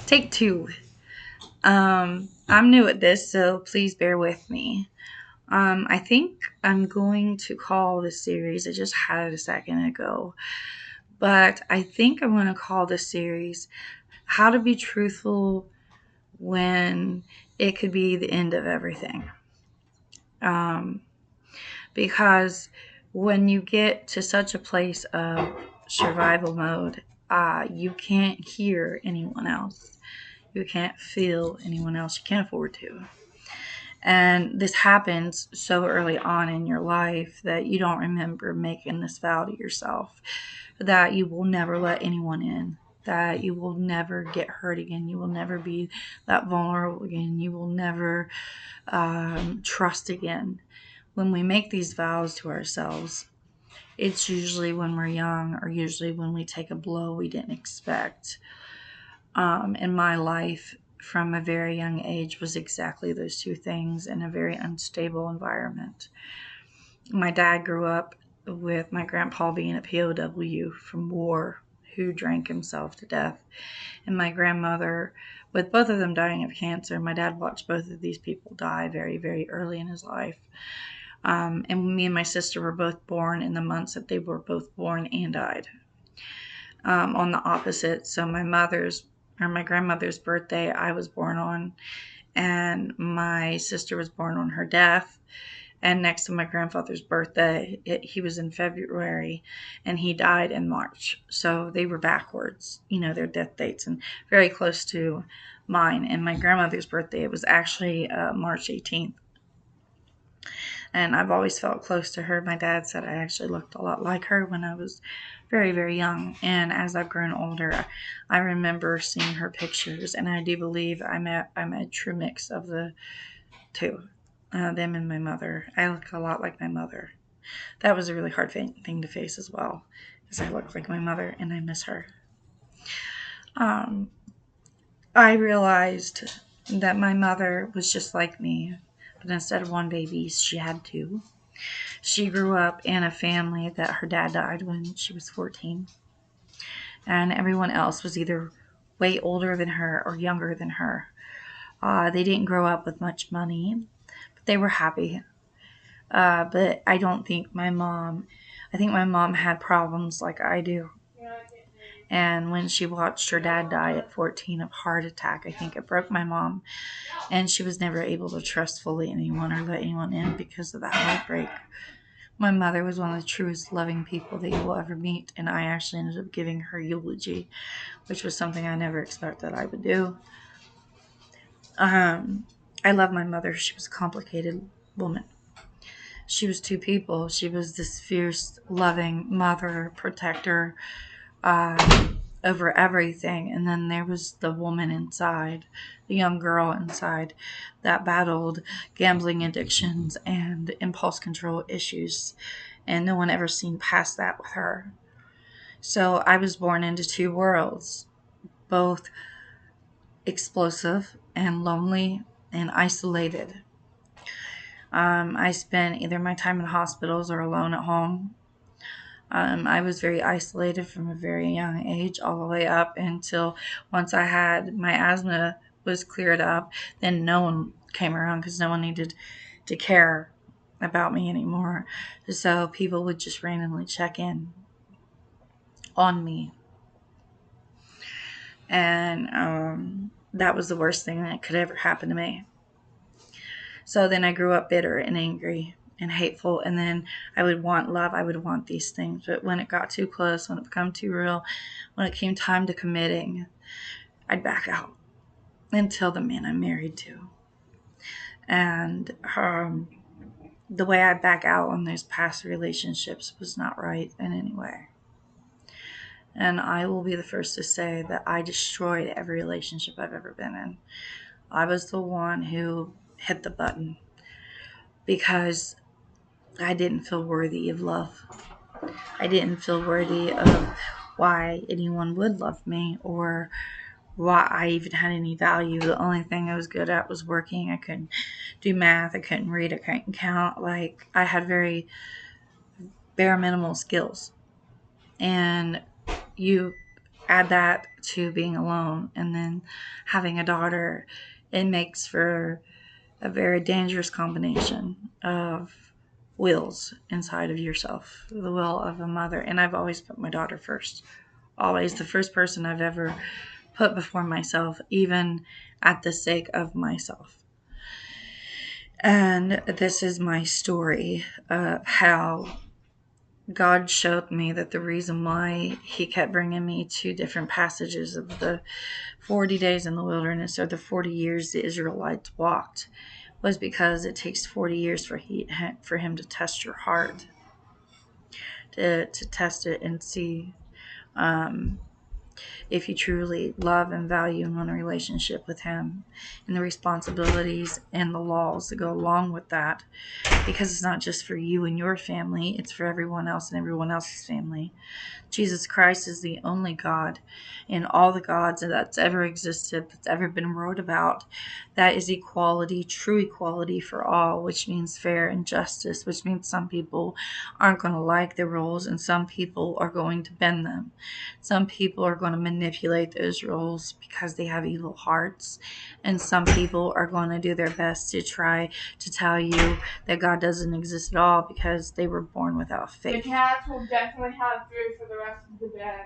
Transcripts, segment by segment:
Take two. I'm new at this, so please bear with me. I think I'm going to call this series, I just had it a second ago, but I think I'm going to call this series How to Be Truthful When It Could Be the End of Everything. Um, because when you get to such a place of survival mode, you can't hear anyone else. You can't feel anyone else. You can't afford to. And this happens so early on in your life that you don't remember making this vow to yourself that you will never let anyone in, that you will never get hurt again, you will never be that vulnerable again, you will never trust again. When we make these vows to ourselves, it's usually when we're young or usually when we take a blow we didn't expect. In my life, from a very young age, was exactly those two things in a very unstable environment. My dad grew up with my grandpa being a POW from war who drank himself to death, and my grandmother, with both of them dying of cancer. My dad watched both of these people die very, very early in his life. And me and my sister were both born in the months that they were both born and died, on the opposite. So my grandmother's birthday I was born on, and my sister was born on her death. And next to my grandfather's birthday, he was in February and he died in March. So they were backwards, their death dates, and very close to mine. And my grandmother's birthday, it was actually March 18th. And I've always felt close to her. My dad said I actually looked a lot like her when I was very, very young. And as I've grown older, I remember seeing her pictures, and I do believe I'm a true mix of the two, them and my mother. I look a lot like my mother. That was a really hard thing to face as well, because I look like my mother and I miss her. Um, I realized that my mother was just like me, but instead of one baby, she had two. She grew up in a family that her dad died when she was 14, and everyone else was either way older than her or younger than her. They didn't grow up with much money, but they were happy. But I think my mom had problems like I do. And when she watched her dad die at 14 of heart attack, I think it broke my mom. And she was never able to trust fully anyone or let anyone in because of that heartbreak. My mother was one of the truest loving people that you will ever meet, and I actually ended up giving her eulogy, which was something I never expected I would do. I love my mother. She was a complicated woman. She was two people. She was this fierce, loving mother, protector, over everything. And then there was the woman inside, the young girl inside that battled gambling addictions and impulse control issues. And no one ever seen past that with her. So I was born into two worlds, both explosive and lonely and isolated. I spent either my time in hospitals or alone at home. I was very isolated from a very young age all the way up until once I had my asthma was cleared up, then no one came around because no one needed to care about me anymore. So people would just randomly check in on me. And that was the worst thing that could ever happen to me. So then I grew up bitter and angry and hateful, and then I would want love. I would want these things, but when it got too close, when it became too real, when it came time to committing, I'd back out until the man I'm married to. And the way I back out on those past relationships was not right in any way. And I will be the first to say that I destroyed every relationship I've ever been in. I was the one who hit the button because I didn't feel worthy of love. I didn't feel worthy of why anyone would love me or why I even had any value. The only thing I was good at was working. I couldn't do math. I couldn't read. I couldn't count. Like, I had very bare minimal skills. And you add that to being alone and then having a daughter, it makes for a very dangerous combination of wills inside of yourself, the will of a mother. And I've always put my daughter first, always the first person I've ever put before myself, even at the sake of myself. And this is my story of how God showed me that the reason why He kept bringing me to different passages of the 40 days in the wilderness, or the 40 years the Israelites walked, was because it takes 40 years for Him to test your heart, to test it and see um, if you truly love and value and want a relationship with Him, and the responsibilities and the laws that go along with that, because it's not just for you and your family, it's for everyone else and everyone else's family. Jesus Christ is the only God in all the gods that's ever existed, that's ever been wrote about, that is equality, true equality for all, which means fair and justice, which means some people aren't going to like the rules and some people are going to bend them. Some people are going to manipulate those rules because they have evil hearts, and some people are going to do their best to try to tell you that God doesn't exist at all because they were born without faith. The cats will definitely have food for the rest of the day.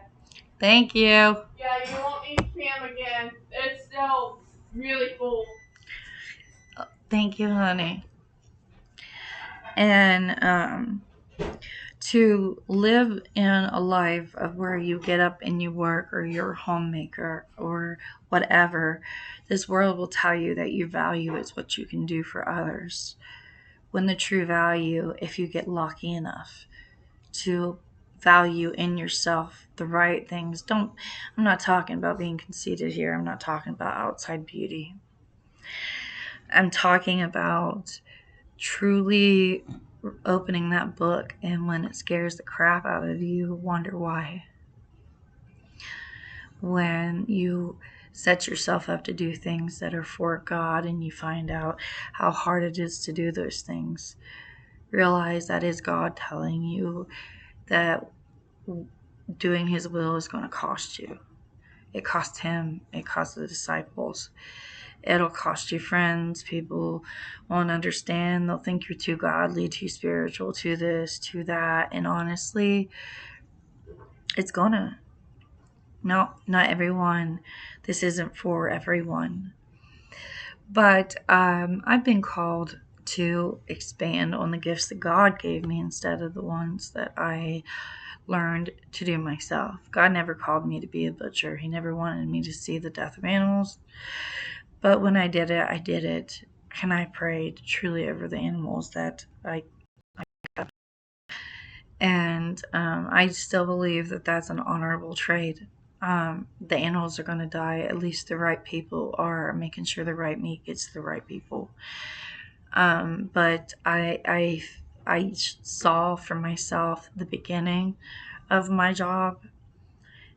Thank you. Yeah, you won't need Cam again. It's still really full. Thank you, honey. And to live in a life of where you get up and you work, or you're a homemaker or whatever, this world will tell you that your value is what you can do for others. When the true value, if you get lucky enough to value in yourself the right things, I'm not talking about being conceited here. I'm not talking about outside beauty. I'm talking about truly opening that book, and when it scares the crap out of you, wonder why. When you set yourself up to do things that are for God and you find out how hard it is to do those things, realize that is God telling you that doing His will is going to cost you. It cost Him, it cost the disciples. It'll cost you friends. People won't understand. They'll think you're too godly, too spiritual, too this, too that. And honestly, it's gonna. No, not everyone. This isn't for everyone. But I've been called to expand on the gifts that God gave me instead of the ones that I learned to do myself. God never called me to be a butcher. He never wanted me to see the death of animals. But when I did it, I did it. And I prayed truly over the animals that I kept. And I still believe that that's an honorable trade. The animals are going to die. At least the right people are making sure the right meat gets to the right people. But I saw for myself the beginning of my job,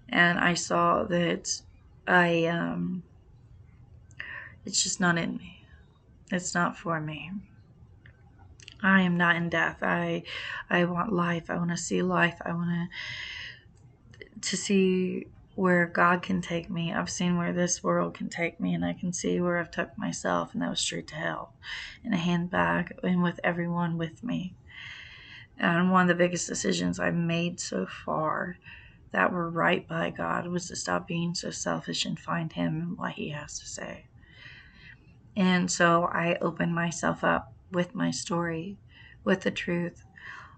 and I saw that I it's just not in me. It's not for me. I am not in death. I want life. I want to see life. I want to see where God can take me. I've seen where this world can take me, and I can see where I've took myself, and that was straight to hell in a handbag and with everyone with me. And one of the biggest decisions I've made so far that were right by God was to stop being so selfish and find Him and what He has to say. And so I opened myself up with my story, with the truth.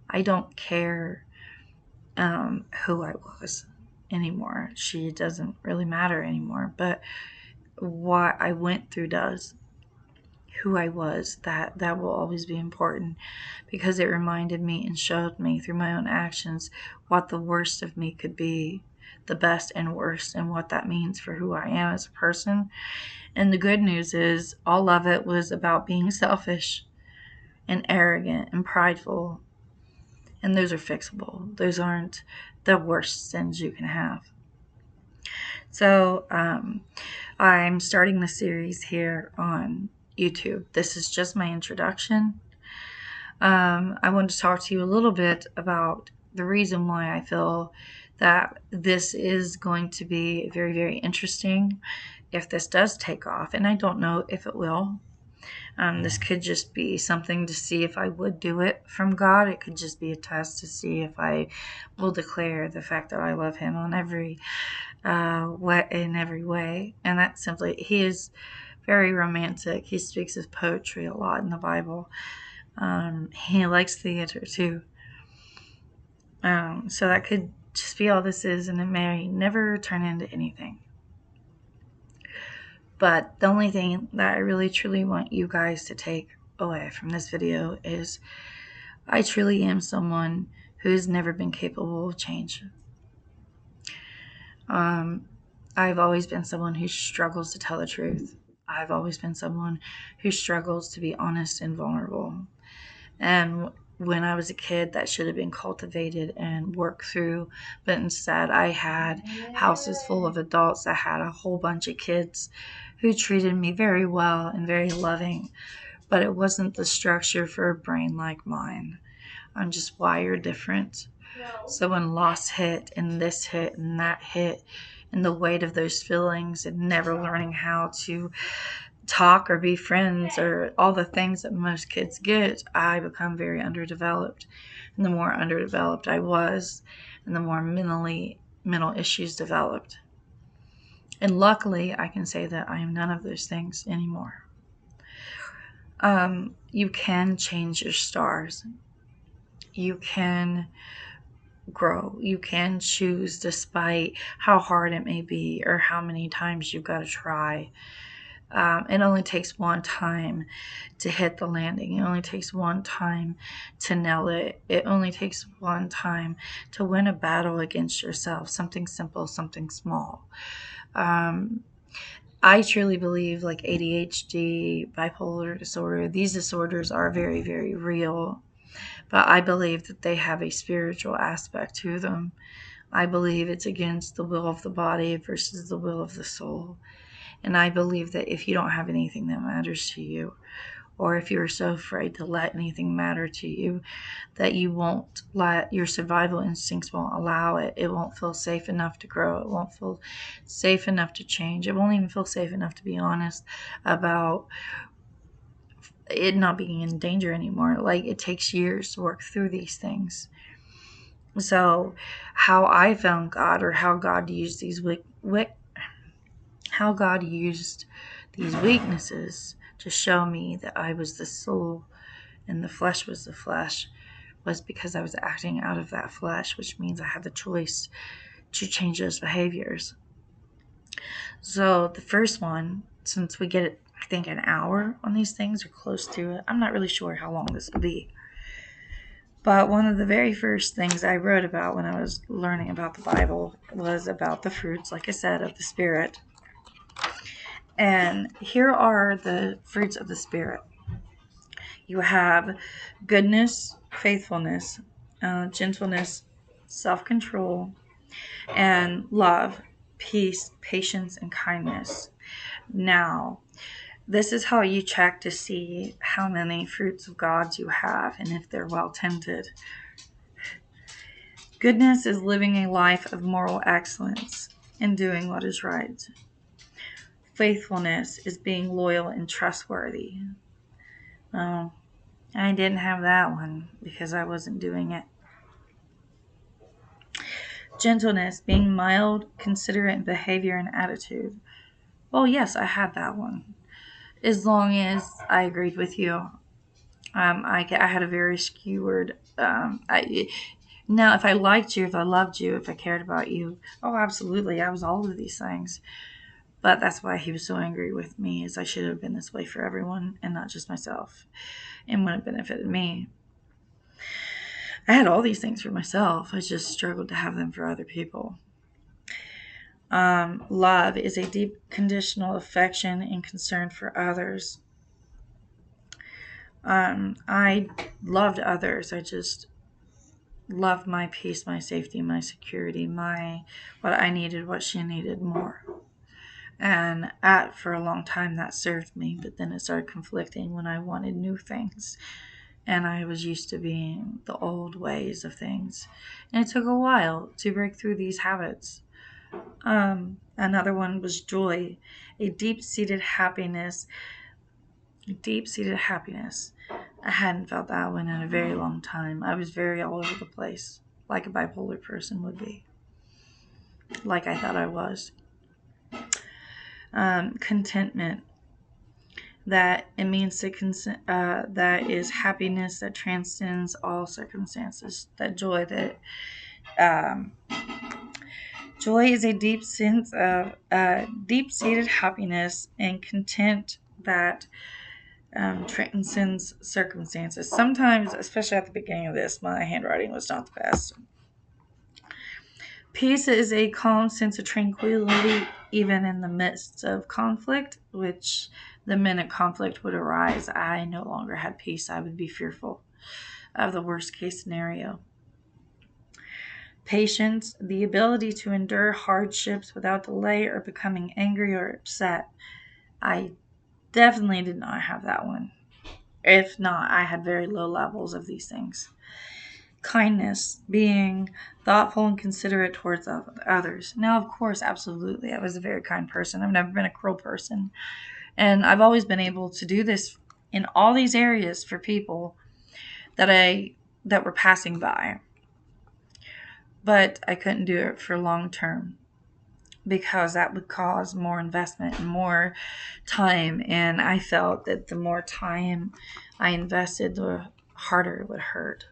I don't care who I was anymore. She doesn't really matter anymore. But what I went through does. Who I was, that will always be important, because it reminded me and showed me through my own actions what the worst of me could be, the best and worst, and what that means for who I am as a person. And the good news is all of it was about being selfish and arrogant and prideful. And those are fixable. Those aren't the worst sins you can have. So I'm starting the series here on YouTube. This is just my introduction. I want to talk to you a little bit about the reason why I feel that this is going to be very, very interesting if this does take off. And I don't know if it will. This could just be something to see if I would do it from God. It could just be a test to see if I will declare the fact that I love Him on every in every way. And that's simply, He is very romantic. He speaks of poetry a lot in the Bible. He likes theater too. So that could just be all this is, and it may never turn into anything. But the only thing that I really truly want you guys to take away from this video is I truly am someone who's never been capable of change. I've always been someone who struggles to tell the truth. I've always been someone who struggles to be honest and vulnerable. And when I was a kid, that should have been cultivated and worked through. But instead, I had houses full of adults that had a whole bunch of kids who treated me very well and very loving. But it wasn't the structure for a brain like mine. I'm just wired different. So when loss hit and this hit and that hit, and the weight of those feelings and never learning how to talk or be friends or all the things that most kids get, I become very underdeveloped. And the more underdeveloped I was, and the more mental issues developed. And luckily, I can say that I am none of those things anymore. You can change your stars. You can grow. You can choose despite how hard it may be or how many times you've got to try. It only takes one time to hit the landing. It only takes one time to nail it. It only takes one time to win a battle against yourself. Something simple, something small. I truly believe like ADHD, bipolar disorder, these disorders are very, very real. But I believe that they have a spiritual aspect to them. I believe it's against the will of the body versus the will of the soul. And I believe that if you don't have anything that matters to you, or if you're so afraid to let anything matter to you, that you won't let your survival instincts won't allow it. It won't feel safe enough to grow. It won't feel safe enough to change. It won't even feel safe enough to be honest about it not being in danger anymore. Like, it takes years to work through these things. So, how I found God, or how God used these how God used these weaknesses to show me that I was the soul and the flesh was the flesh, was because I was acting out of that flesh, which means I had the choice to change those behaviors. So the first one, since we get, I think, an hour on these things or close to it, I'm not really sure how long this will be. But one of the very first things I wrote about when I was learning about the Bible was about the fruits, like I said, of the Spirit. And here are the fruits of the Spirit. You have goodness, faithfulness, gentleness, self-control, and love, peace, patience, and kindness. Now, this is how you check to see how many fruits of God you have and if they're well tended. Goodness is living a life of moral excellence and doing what is right. Faithfulness is being loyal and trustworthy. Oh, I didn't have that one because I wasn't doing it. Gentleness, being mild, considerate in behavior and attitude. Well, yes, I had that one. As long as I agreed with you. I had a very skewered. Now, if I liked you, if I loved you, if I cared about you, oh, absolutely, I was all of these things. But that's why he was so angry with me, is I should have been this way for everyone and not just myself, and when it benefited me. I had all these things for myself. I just struggled to have them for other people. Love is a deep conditional affection and concern for others. I loved others. I just loved my peace, my safety, my security, my what I needed, what she needed more. And for a long time that served me, but then it started conflicting when I wanted new things. and I was used to being the old ways of things. And it took a while to break through these habits. Another one was joy, a deep-seated happiness. Deep-seated happiness. I hadn't felt that one in a very long time. I was very all over the place, like a bipolar person would be, like I thought I was. Contentment. That it means that is happiness that transcends all circumstances. That joy that um, joy is a deep sense of deep-seated happiness and content that transcends circumstances. Sometimes, especially at the beginning of this, my handwriting was not the best. Peace is a calm sense of tranquility, even in the midst of conflict, which the minute conflict would arise, I no longer had peace. I would be fearful of the worst case scenario. Patience, the ability to endure hardships without delay or becoming angry or upset. I definitely did not have that one. If not, I had very low levels of these things. Kindness, being thoughtful and considerate towards others. Now, of course, absolutely, I was a very kind person. I've never been a cruel person. And I've always been able to do this in all these areas for people that that were passing by. But I couldn't do it for long term because that would cause more investment and more time. And I felt that the more time I invested, the harder it would hurt.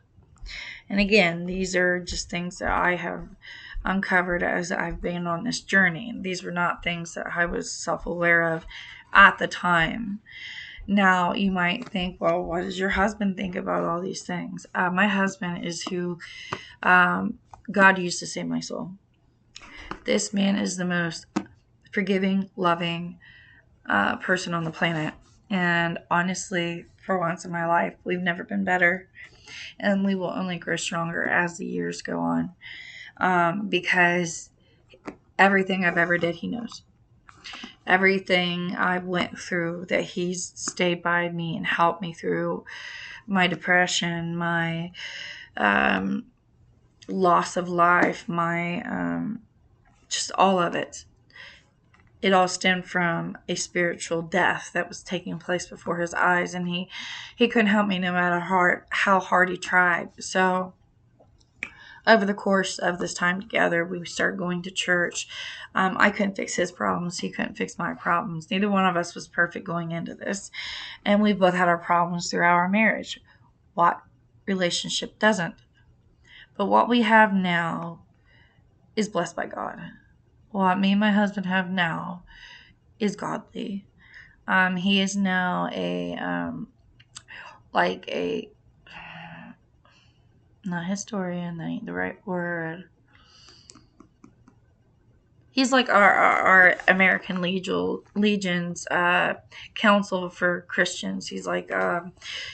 And again, these are just things that I have uncovered as I've been on this journey. These were not things that I was self aware of at the time. Now, you might think, well, what does your husband think about all these things? My husband is who God used to save my soul. This man is the most forgiving, loving person on the planet. And honestly, for once in my life, we've never been better. And we will only grow stronger as the years go on, because everything I've ever did, he knows. Everything I went through, that he's stayed by me and helped me through my depression, my loss of life, my just all of it. It all stemmed from a spiritual death that was taking place before his eyes, and he couldn't help me no matter how hard he tried. So over the course of this time together, we started going to church. I couldn't fix his problems. He couldn't fix my problems. Neither one of us was perfect going into this. And we both had our problems throughout our marriage. What relationship doesn't? But what we have now is blessed by God. What me and my husband have now is godly. He is now like a, not historian, that ain't the right word. He's like our American Legion's council for Christians. He's like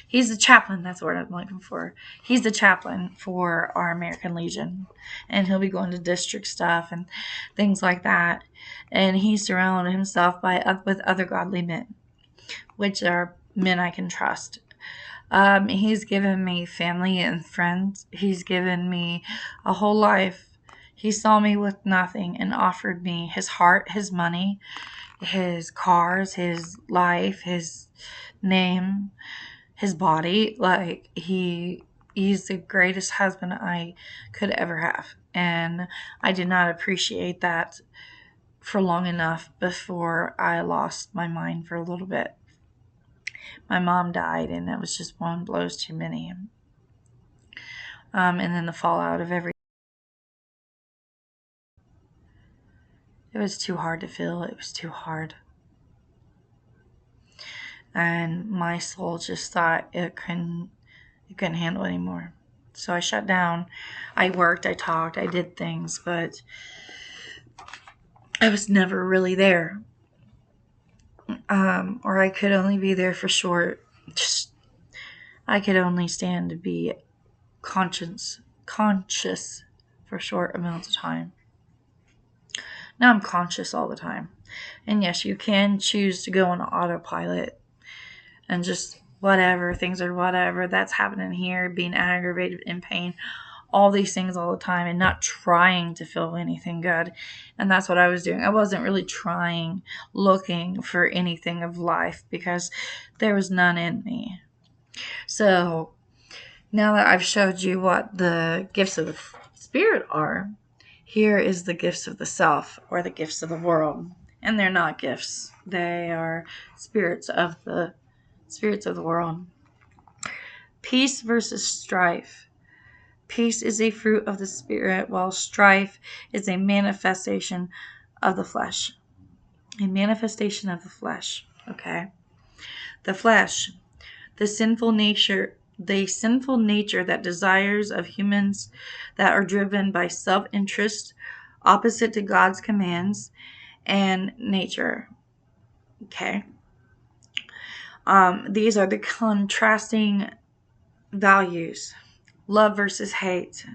he's the chaplain. That's the word I'm looking for. He's the chaplain for our American Legion, and he'll be going to district stuff and things like that. And he surrounded himself with other godly men, which are men I can trust. He's given me family and friends. He's given me a whole life. He saw me with nothing and offered me his heart, his money, his cars, his life, his name, his body. Like he's the greatest husband I could ever have. And I did not appreciate that for long enough before I lost my mind for a little bit. My mom died, and that was just one blows too many. And then the fallout of every. It was too hard to feel. It was too hard. And my soul just thought it couldn't handle anymore. So I shut down. I worked, I talked, I did things, but I was never really there. Or I could only be there for short. Just, I could only stand to be conscious for short amounts of time. Now I'm conscious all the time. And yes, you can choose to go on autopilot and just whatever, things are whatever, that's happening here, being aggravated, in pain, all these things all the time, and not trying to feel anything good. And that's what I was doing. I wasn't really trying, looking for anything of life because there was none in me. So now that I've showed you what the gifts of the Spirit are, here is the gifts of the self, or the gifts of the world. And they're not gifts. They are spirits of the world. Peace versus strife. Peace is a fruit of the Spirit, while strife is a manifestation of the flesh. A manifestation of the flesh. Okay. The flesh, the sinful nature that desires of humans that are driven by self-interest, opposite to God's commands and nature. Okay. These are the contrasting values. Love versus hate.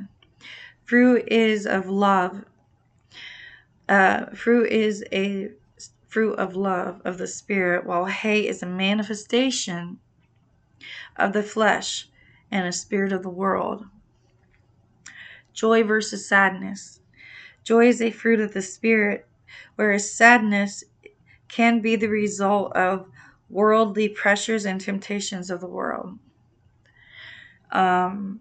Fruit is of love. Fruit is a fruit of love of the Spirit, while hate is a manifestation of the flesh and a spirit of the world. Joy versus sadness. Joy is a fruit of the Spirit, whereas sadness can be the result of worldly pressures and temptations of the world. Hold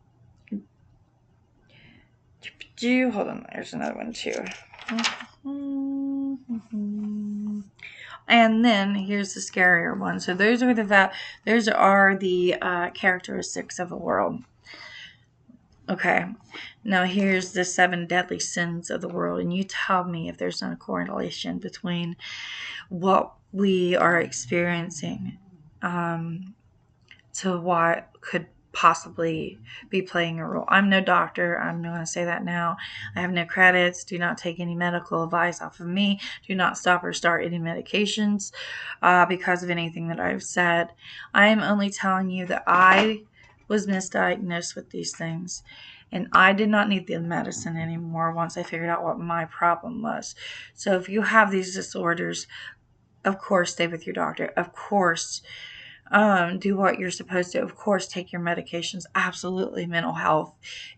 on, there's another one too. And then here's the scarier one. So those are the characteristics of the world. Okay, now here's the 7 deadly sins of the world, and you tell me if there's not a correlation between what we are experiencing to what could possibly be playing a role. I'm no doctor. I'm going to say that now. I have no credits. Do not take any medical advice off of me. Do not stop or start any medications because of anything that I've said. I am only telling you that I was misdiagnosed with these things, and I did not need the medicine anymore once I figured out what my problem was. So if you have these disorders, of course, stay with your doctor. Of course, do what you're supposed to. Of course, take your medications. Absolutely, mental health.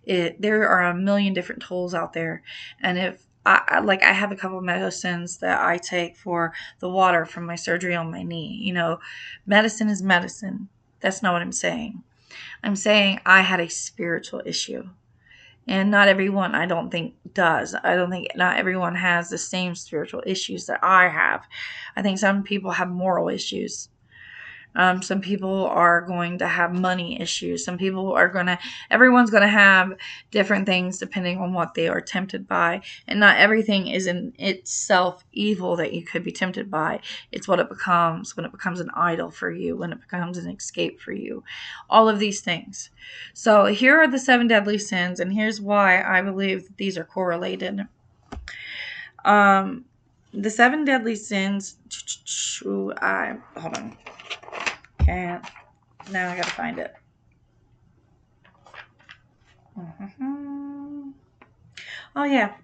There are a million different tools out there, and if I have a couple of medicines that I take for the water from my surgery on my knee. Medicine is medicine. That's not what I'm saying. I'm saying I had a spiritual issue. And not everyone, I don't think, does. I don't think not everyone has the same spiritual issues that I have. I think some people have moral issues. Some people are going to have money issues. Everyone's going to have different things depending on what they are tempted by. And not everything is in itself evil that you could be tempted by. It's what it becomes when it becomes an idol for you, when it becomes an escape for you. All of these things. So here are the 7 deadly sins, and here's why I believe that these are correlated. The 7 deadly sins. Hold on. Can't. Now I gotta find it. Oh yeah,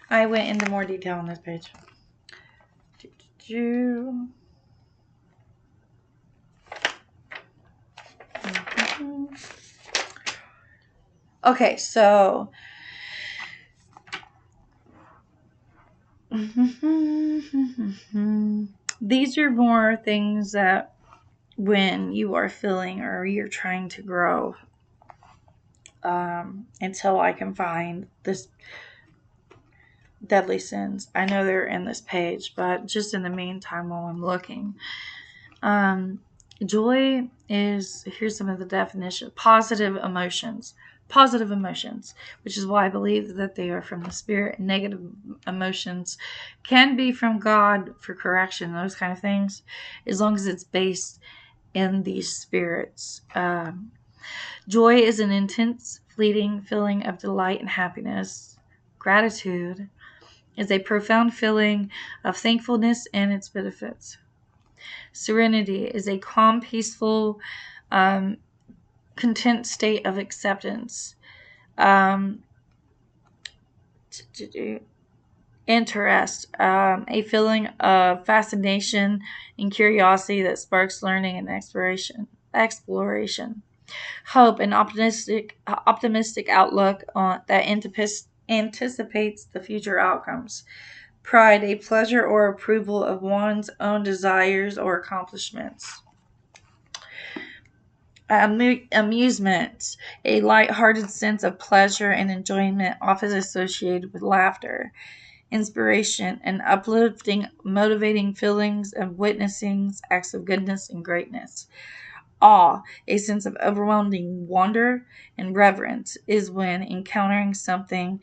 I went into more detail on this page. Okay, so these are more things that when you are feeling or you're trying to grow, until I can find this deadly sins. I know they're in this page, but just in the meantime while I'm looking. Joy is, here's some of the definition, positive emotions, which is why I believe that they are from the Spirit. Negative emotions can be from God for correction, those kind of things, as long as it's based in these spirits. Joy is an intense, fleeting feeling of delight and happiness. Gratitude is a profound feeling of thankfulness and its benefits. Serenity is a calm, peaceful, content state of acceptance. Interest, a feeling of fascination and curiosity that sparks learning and exploration. exploration. Hope, an optimistic outlook that anticipates the future outcomes. Pride, a pleasure or approval of one's own desires or accomplishments. Amusement, a light-hearted sense of pleasure and enjoyment, often associated with laughter. Inspiration, an uplifting, motivating feelings of witnessing acts of goodness and greatness. Awe, a sense of overwhelming wonder and reverence, is when encountering something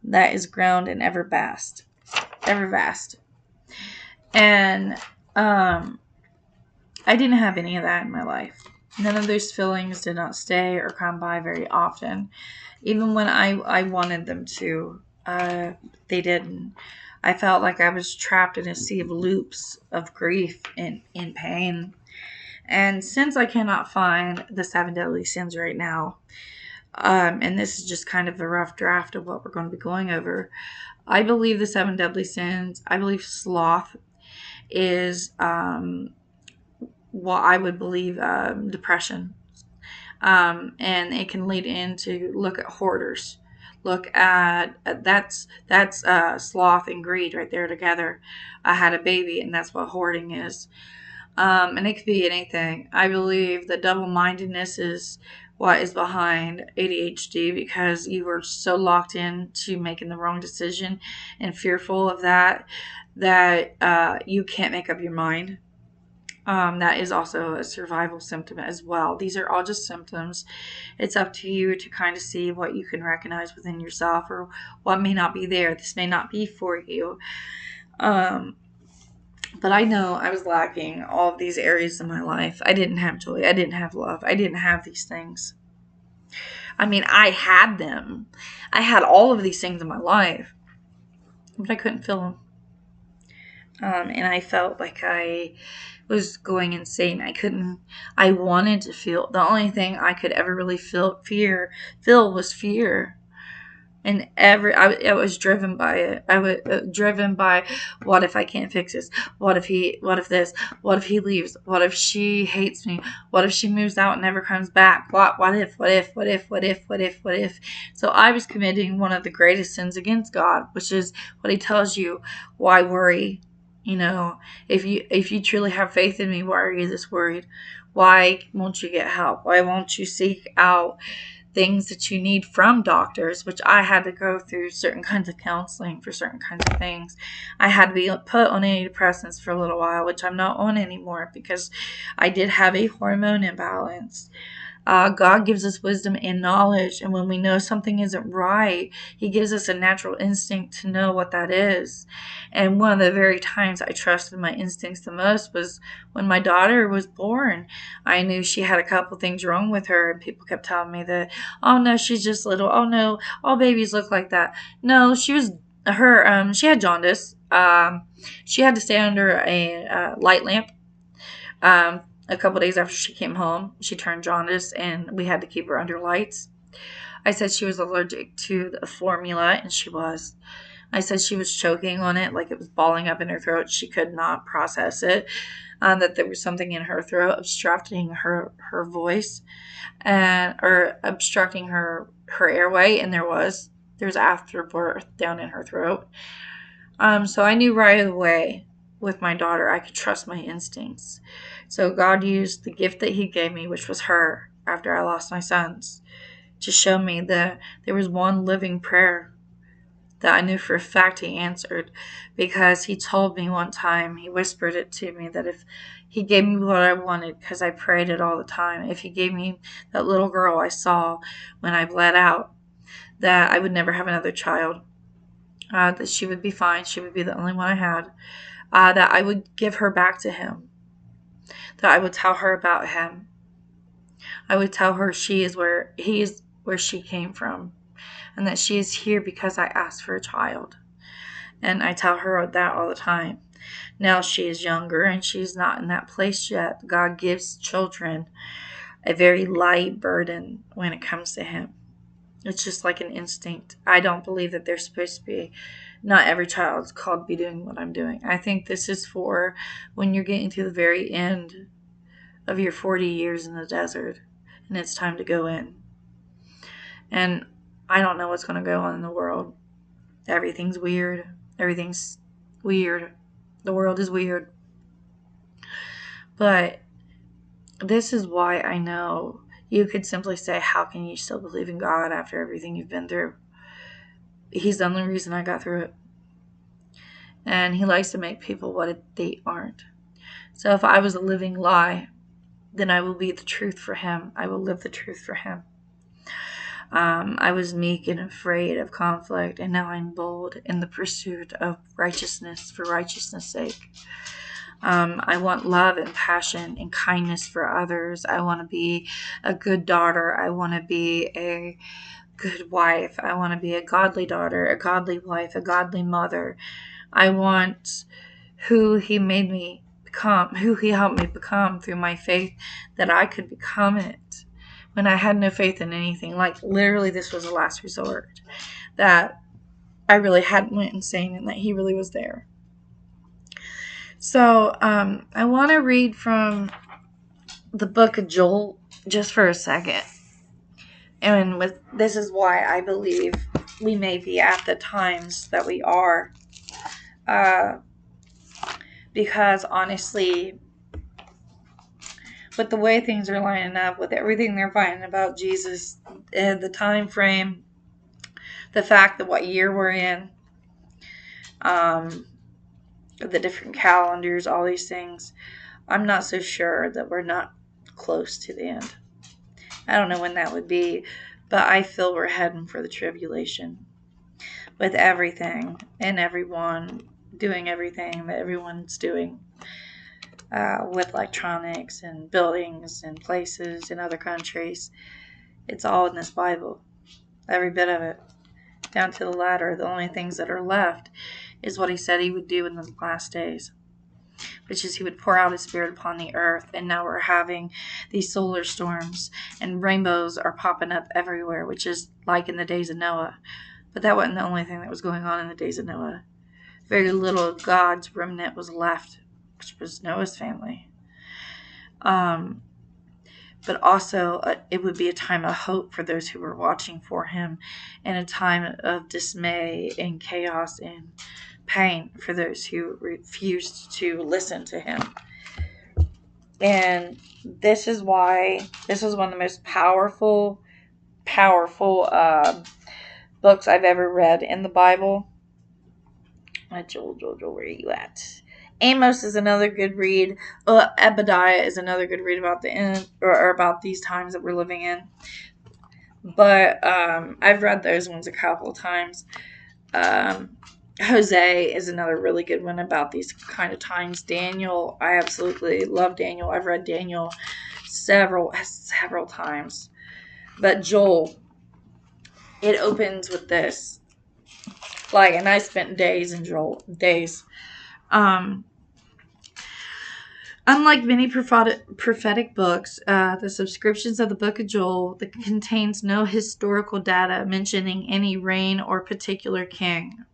that is ground and ever vast. And I didn't have any of that in my life. None of those feelings did not stay or come by very often. Even when I wanted them to, they didn't. I felt like I was trapped in a sea of loops of grief and in pain. And since I cannot find the seven deadly sins right now, and this is just kind of a rough draft of what we're going to be going over, I believe the seven deadly sins. I believe sloth is what I would believe depression. And it can lead into look at hoarders. Look at that's sloth and greed right there together. I had a baby, and that's what hoarding is. And it could be anything. I believe that double mindedness is what is behind ADHD because you were so locked in to making the wrong decision and fearful of that you can't make up your mind. That is also a survival symptom as well. These are all just symptoms. It's up to you to kind of see what you can recognize within yourself or what may not be there. This may not be for you. Um, but I know I was lacking all of these areas in my life. I didn't have joy. I didn't have love. I didn't have these things. I mean, I had them. I had all of these things in my life, but I couldn't feel them. And I felt like I was going insane. I wanted to feel, the only thing I could ever really feel was fear. And I was driven by it. I was driven by, what if I can't fix this? What if this? What if he leaves? What if she hates me? What if she moves out and never comes back? What if? So I was committing one of the greatest sins against God, which is what he tells you. Why worry? You know, if you truly have faith in me, why are you this worried? Why won't you get help? Why won't you seek out things that you need from doctors, which I had to go through certain kinds of counseling for certain kinds of things. I had to be put on antidepressants for a little while, which I'm not on anymore because I did have a hormone imbalance. God gives us wisdom and knowledge, and when we know something isn't right, He gives us a natural instinct to know what that is. And one of the very times I trusted my instincts the most was when my daughter was born. I knew she had a couple things wrong with her, and people kept telling me that, oh no, she's just little. Oh no, all babies look like that. No, she had jaundice. She had to stay under a light lamp. A couple days after she came home, she turned jaundice, and we had to keep her under lights. I said she was allergic to the formula, and she was. I said she was choking on it, like it was balling up in her throat. She could not process it. That there was something in her throat obstructing her voice, and or obstructing her airway, and there's afterbirth down in her throat. So I knew right away with my daughter I could trust my instincts. So God used the gift that He gave me, which was her, after I lost my sons, to show me that there was one living prayer that I knew for a fact He answered, because He told me one time, He whispered it to me, that if He gave me what I wanted, because I prayed it all the time, if He gave me that little girl I saw when I bled out, that I would never have another child. That she would be fine. She would be the only one I had. That I would give her back to Him. That I would tell her about Him. I would tell her He is where she came from, and that she is here because I asked for a child. And I tell her that all the time. Now she is younger and she's not in that place yet. God gives children a very light burden when it comes to Him. It's just like an instinct. I don't believe that they're supposed to be. Not every child's called to be doing what I'm doing. I think this is for when you're getting to the very end of your 40 years in the desert, and it's time to go in. And I don't know what's going to go on in the world. Everything's weird. Everything's weird. The world is weird. But this is why I know you could simply say, how can you still believe in God after everything you've been through? He's the only reason I got through it. And he likes to make people what they aren't. So if I was a living lie, then I will be the truth for him. I will live the truth for him. I was meek and afraid of conflict, and now I'm bold in the pursuit of righteousness for righteousness' sake. I want love and passion and kindness for others. I want to be a good daughter. I want to be a good wife. I want to be a godly daughter, a godly wife, a godly mother. I want who he made me become, who he helped me become through my faith, that I could become it when I had no faith in anything. Like, literally, this was a last resort, that I really hadn't went insane and that he really was there. So I want to read from the book of Joel just for a second. And this is why I believe we may be at the times that we are. Because honestly, with the way things are lining up, with everything they're finding about Jesus, the time frame, the fact that what year we're in, the different calendars, all these things, I'm not so sure that we're not close to the end. I don't know when that would be, but I feel we're heading for the tribulation with everything and everyone doing everything that everyone's doing with electronics and buildings and places in other countries. It's all in this Bible, every bit of it, down to the latter. The only things that are left is what he said he would do in the last days, which is he would pour out his spirit upon the earth. And now we're having these solar storms, and rainbows are popping up everywhere, which is like in the days of Noah. But that wasn't the only thing that was going on in the days of Noah. Very little of God's remnant was left, which was Noah's family. But also, it would be a time of hope for those who were watching for him, and a time of dismay and chaos and pain for those who refused to listen to him. And this is why this was one of the most powerful books I've ever read in the Bible. Joel, where are you at? Amos is another good read. Obadiah is another good read about the end, or about these times that we're living in. But I've read those ones a couple of times. Hosea is another really good one about these kind of times. Daniel, I absolutely love Daniel. I've read Daniel several times. But Joel, it opens with this. Like, and I spent days in Joel. Days. Unlike many prophetic books, the subscriptions of the Book of Joel that contains no historical data mentioning any reign or particular king,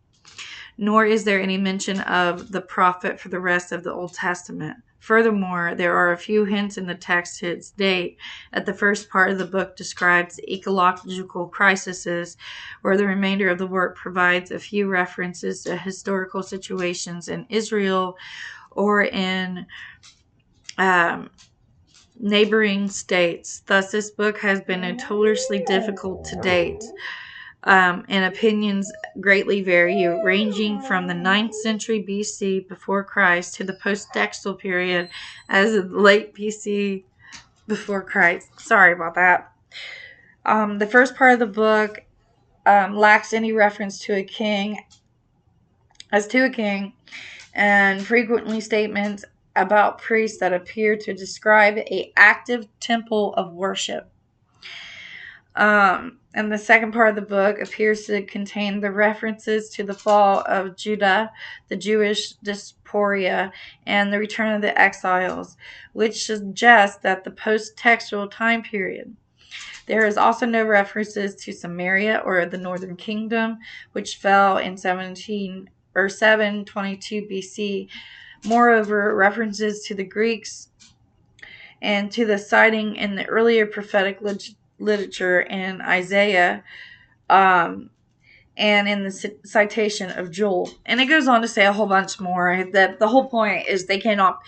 nor is there any mention of the prophet for the rest of the Old Testament. Furthermore, there are a few hints in the text to its date, as the first part of the book describes ecological crises, where the remainder of the work provides a few references to historical situations in Israel or in neighboring states. Thus, this book has been notoriously difficult to date, and opinions greatly vary, ranging from the 9th century BC before Christ to the post-textual period as the late BC before Christ. Sorry about that. The first part of the book lacks any reference to a king, and frequently statements about priests that appear to describe a active temple of worship. And the second part of the book appears to contain the references to the fall of Judah, the Jewish diaspora, and the return of the exiles, which suggests that the post-textual time period. There is also no references to Samaria or the Northern Kingdom, which fell in 722 BC. Moreover, references to the Greeks and to the citing in the earlier prophetic literature in Isaiah, um, and in the citation of Joel. And it goes on to say a whole bunch more. That the whole point is they cannot.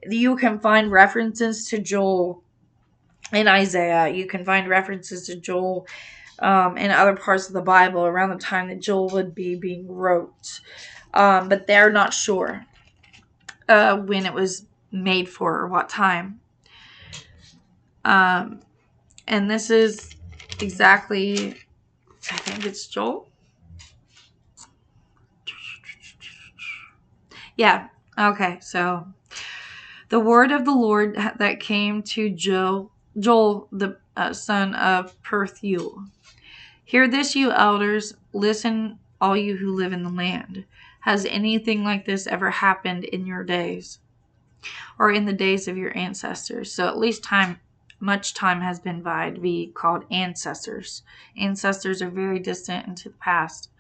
You can find references to Joel in Isaiah. You can find references to Joel in other parts of the Bible around the time that Joel would be being wrote. But they're not sure when it was made for or what time. Um, and this is exactly, I think it's Joel. Yeah. Okay. So the word of the Lord that came to Joel, the son of Pethuel. Hear this, you elders. Listen, all you who live in the land. Has anything like this ever happened in your days, or in the days of your ancestors? So at least much time has been by to be called ancestors. Ancestors are very distant into the past.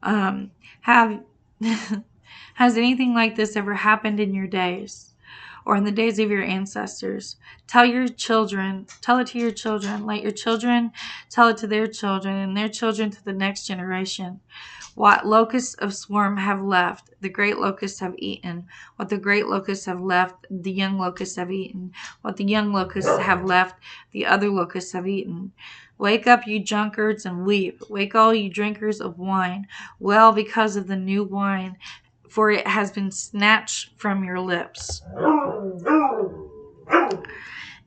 Have Has anything like this ever happened in your days, or in the days of your ancestors? Tell it to your children. Let your children tell it to their children, and their children to the next generation. What locusts of swarm have left, the great locusts have eaten. What the great locusts have left, the young locusts have eaten. What the young locusts have left, the other locusts have eaten. Wake up, you drunkards, and weep. Wake all you drinkers of wine. Well, because of the new wine, for it has been snatched from your lips.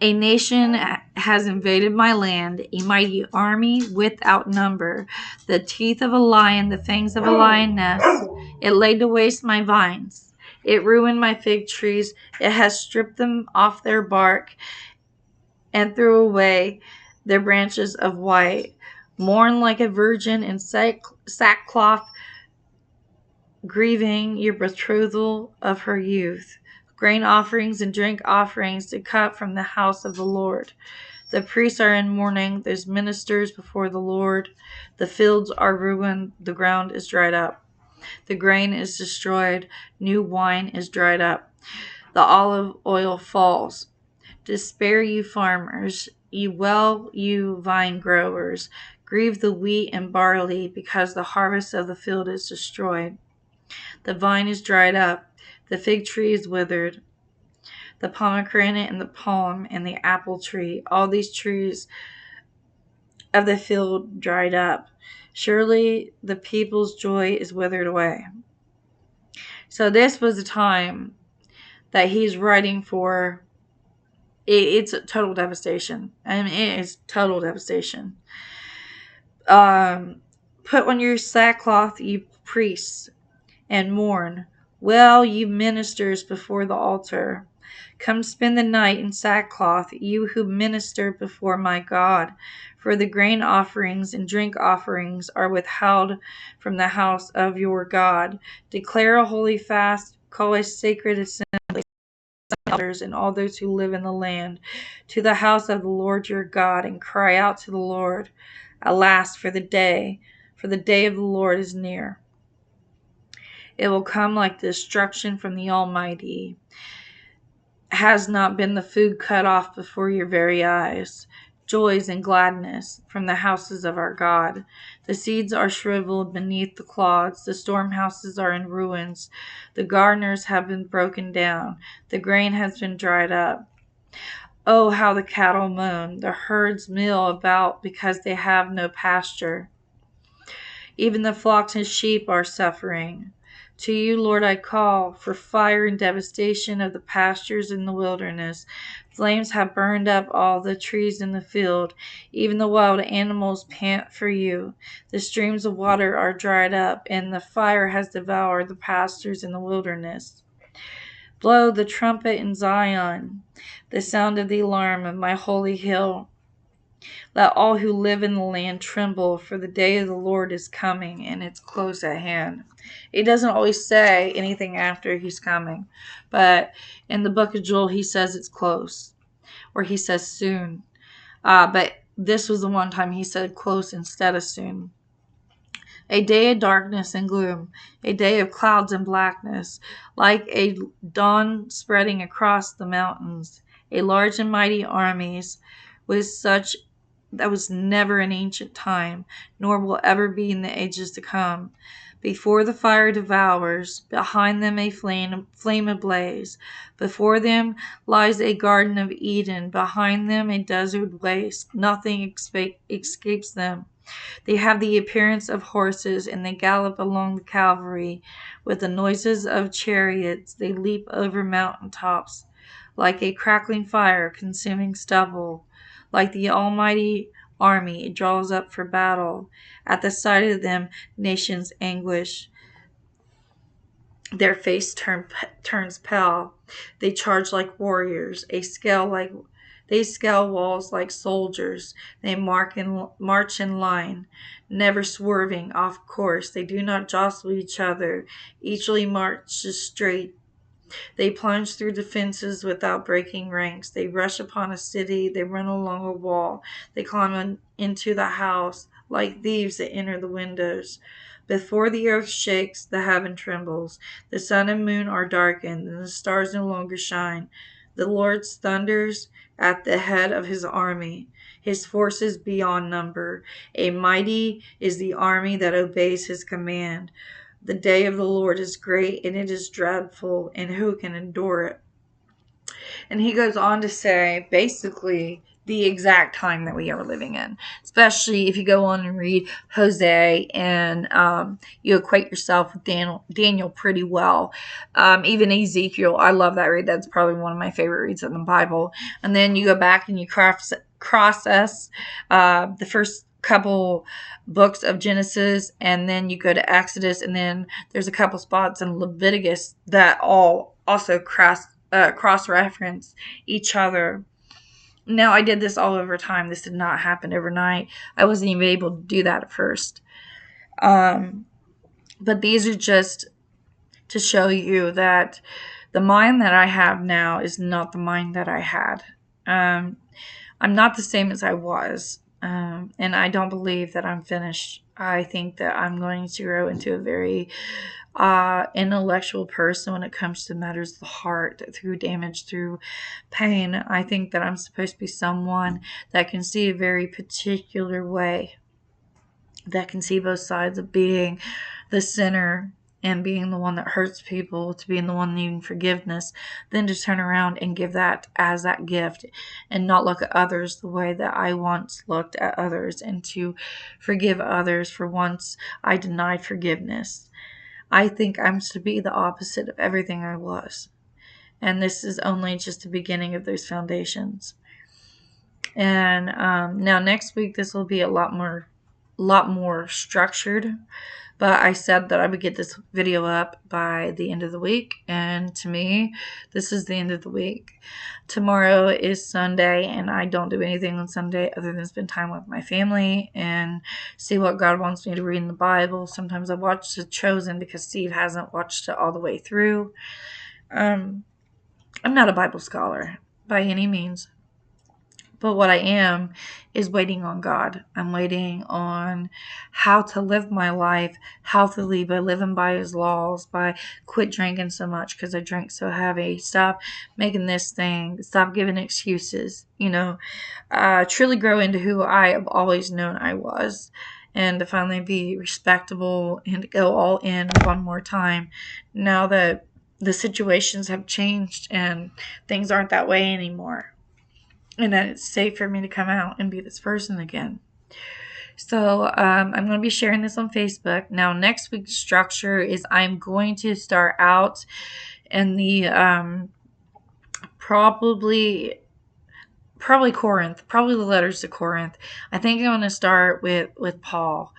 A nation has invaded my land, a mighty army without number. The teeth of a lion, the fangs of a lioness. It laid to waste my vines. It ruined my fig trees. It has stripped them off their bark and threw away their branches of white. Mourn like a virgin in sackcloth, grieving your betrothal of her youth. Grain offerings and drink offerings to cut from the house of the Lord. The priests are in mourning. There's ministers before the Lord. The fields are ruined. The ground is dried up. The grain is destroyed. New wine is dried up. The olive oil falls. Despair, you farmers. You vine growers. Grieve the wheat and barley, because the harvest of the field is destroyed. The vine is dried up. The fig tree is withered. The pomegranate and the palm and the apple tree, all these trees of the field dried up. Surely the people's joy is withered away. So this was a time that he's writing for. It's a total devastation. I mean, it is total devastation. Put on your sackcloth, you priests, and mourn. Well, you ministers before the altar. Come spend the night in sackcloth, you who minister before my God. For the grain offerings and drink offerings are withheld from the house of your God. Declare a holy fast, call a sacred assembly, elders and all those who live in the land, to the house of the Lord your God, and cry out to the Lord. Alas, for the day of the Lord is near. It will come like destruction from the Almighty. Has not been the food cut off before your very eyes? Joys and gladness from the houses of our God. The seeds are shriveled beneath the clods. The storehouses are in ruins. The garners have been broken down. The grain has been dried up. Oh, how the cattle moan. The herds mill about because they have no pasture. Even the flocks and sheep are suffering. To you, Lord, I call for fire and devastation of the pastures in the wilderness. Flames have burned up all the trees in the field. Even the wild animals pant for you. The streams of water are dried up, and the fire has devoured the pastures in the wilderness. Blow the trumpet in Zion, the sound of the alarm of my holy hill. Let all who live in the land tremble, for the day of the Lord is coming, and it's close at hand. He doesn't always say anything after he's coming, but in the book of Joel, he says it's close, or he says soon. But this was the one time he said close instead of soon. A day of darkness and gloom, a day of clouds and blackness, like a dawn spreading across the mountains, a large and mighty armies with such that was never in ancient time, nor will ever be in the ages to come. Before the fire devours, behind them a flame ablaze. Before them lies a garden of Eden, behind them a desert waste. Nothing escapes them. They have the appearance of horses, and they gallop along the Calvary. With the noises of chariots, they leap over mountain tops. Like a crackling fire consuming stubble, like the almighty army, it draws up for battle. At the sight of them, nations anguish. Their turns pale. They charge like warriors. They scale walls like soldiers. They march in line, never swerving off course. They do not jostle each other. Eachly marches straight. They plunge through defenses without breaking ranks. They rush upon a city. They run along a wall. They climb into the house like thieves that enter the windows. Before the earth shakes, the heaven trembles. The sun and moon are darkened, and the stars no longer shine. The Lord thunders at the head of his army. His forces beyond number. A mighty is the army that obeys his command. The day of the Lord is great and it is dreadful, and who can endure it? And he goes on to say basically the exact time that we are living in, especially if you go on and read Hosea and you equate yourself with Daniel pretty well. Even Ezekiel, I love that read. That's probably one of my favorite reads in the Bible. And then you go back and you process the first couple books of Genesis, and then you go to Exodus, and then there's a couple spots in Leviticus that all also cross reference each other. Now, I did this all over time. This did not happen overnight. I wasn't even able to do that at first. But these are just to show you that the mind that I have now is not the mind that I had. I'm not the same as I was. And I don't believe that I'm finished. I think that I'm going to grow into a very intellectual person when it comes to matters of the heart, through damage, through pain. I think that I'm supposed to be someone that can see a very particular way, that can see both sides of being the sinner and being the one that hurts people to being the one needing forgiveness, then to turn around and give that as that gift and not look at others the way that I once looked at others, and to forgive others for once I denied forgiveness. I think I'm to be the opposite of everything I was. And this is only just the beginning of those foundations. And now next week, this will be a lot more structured. But I said that I would get this video up by the end of the week. And to me, this is the end of the week. Tomorrow is Sunday, and I don't do anything on Sunday other than spend time with my family and see what God wants me to read in the Bible. Sometimes I watch The Chosen because Steve hasn't watched it all the way through. I'm not a Bible scholar by any means. But what I am is waiting on God. I'm waiting on how to live my life, how to live by living by his laws, by quit drinking so much because I drink so heavy. Stop making this thing. Stop giving excuses. Truly grow into who I have always known I was. And to finally be respectable and to go all in one more time now that the situations have changed and things aren't that way anymore, and that it's safe for me to come out and be this person again. So I'm going to be sharing this on Facebook. Now, next week's structure is I'm going to start out in the probably Corinth, probably the letters to Corinth. I think I'm going to start with Paul.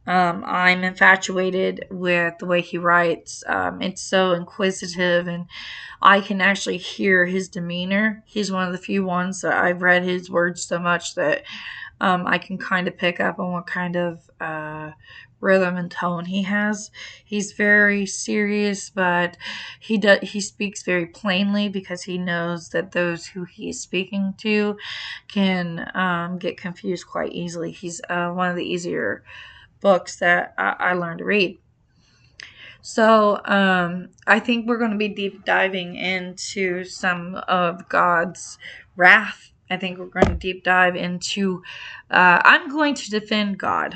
I'm infatuated with the way he writes. It's so inquisitive, and I can actually hear his demeanor. He's one of the few ones that I've read his words so much that I can kind of pick up on what kind of rhythm and tone he has. He's very serious, but he speaks very plainly because he knows that those who he is speaking to can get confused quite easily. He's one of the easier books that I learned to read. So, I think we're going to be deep diving into some of God's wrath. I think we're going to deep dive into, I'm going to defend God.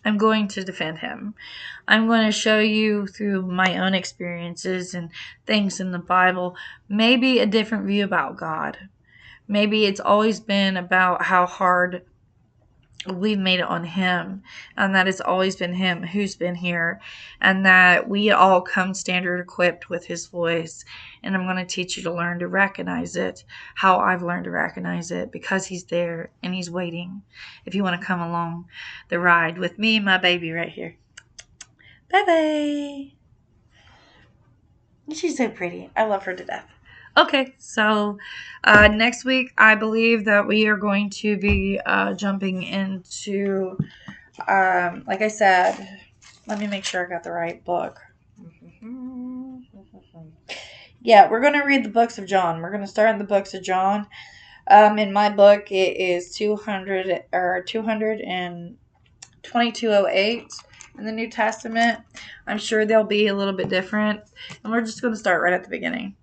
I'm going to defend him. I'm going to show you through my own experiences and things in the Bible, maybe a different view about God. Maybe it's always been about how hard we've made it on him, and that it's always been him who's been here, and that we all come standard equipped with his voice. And I'm going to teach you to learn to recognize it, how I've learned to recognize it, because he's there and he's waiting. If you want to come along the ride with me and my baby right here. Bye bye. She's so pretty. I love her to death. Okay, so next week I believe that we are going to be jumping into, like I said, let me make sure I got the right book. Yeah, we're going to read the books of John. We're going to start in the books of John. In my book, it is 200 or 2208 in the New Testament. I'm sure they'll be a little bit different, and we're just going to start right at the beginning.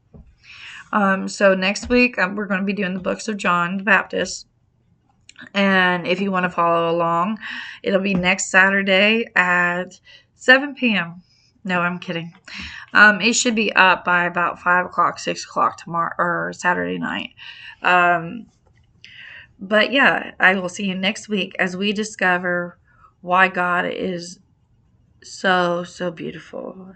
So next week we're going to be doing the books of John the Baptist. And if you want to follow along, it'll be next Saturday at 7 p.m. No, I'm kidding. It should be up by about 5 o'clock, 6 o'clock tomorrow or Saturday night. But yeah, I will see you next week as we discover why God is so, so beautiful.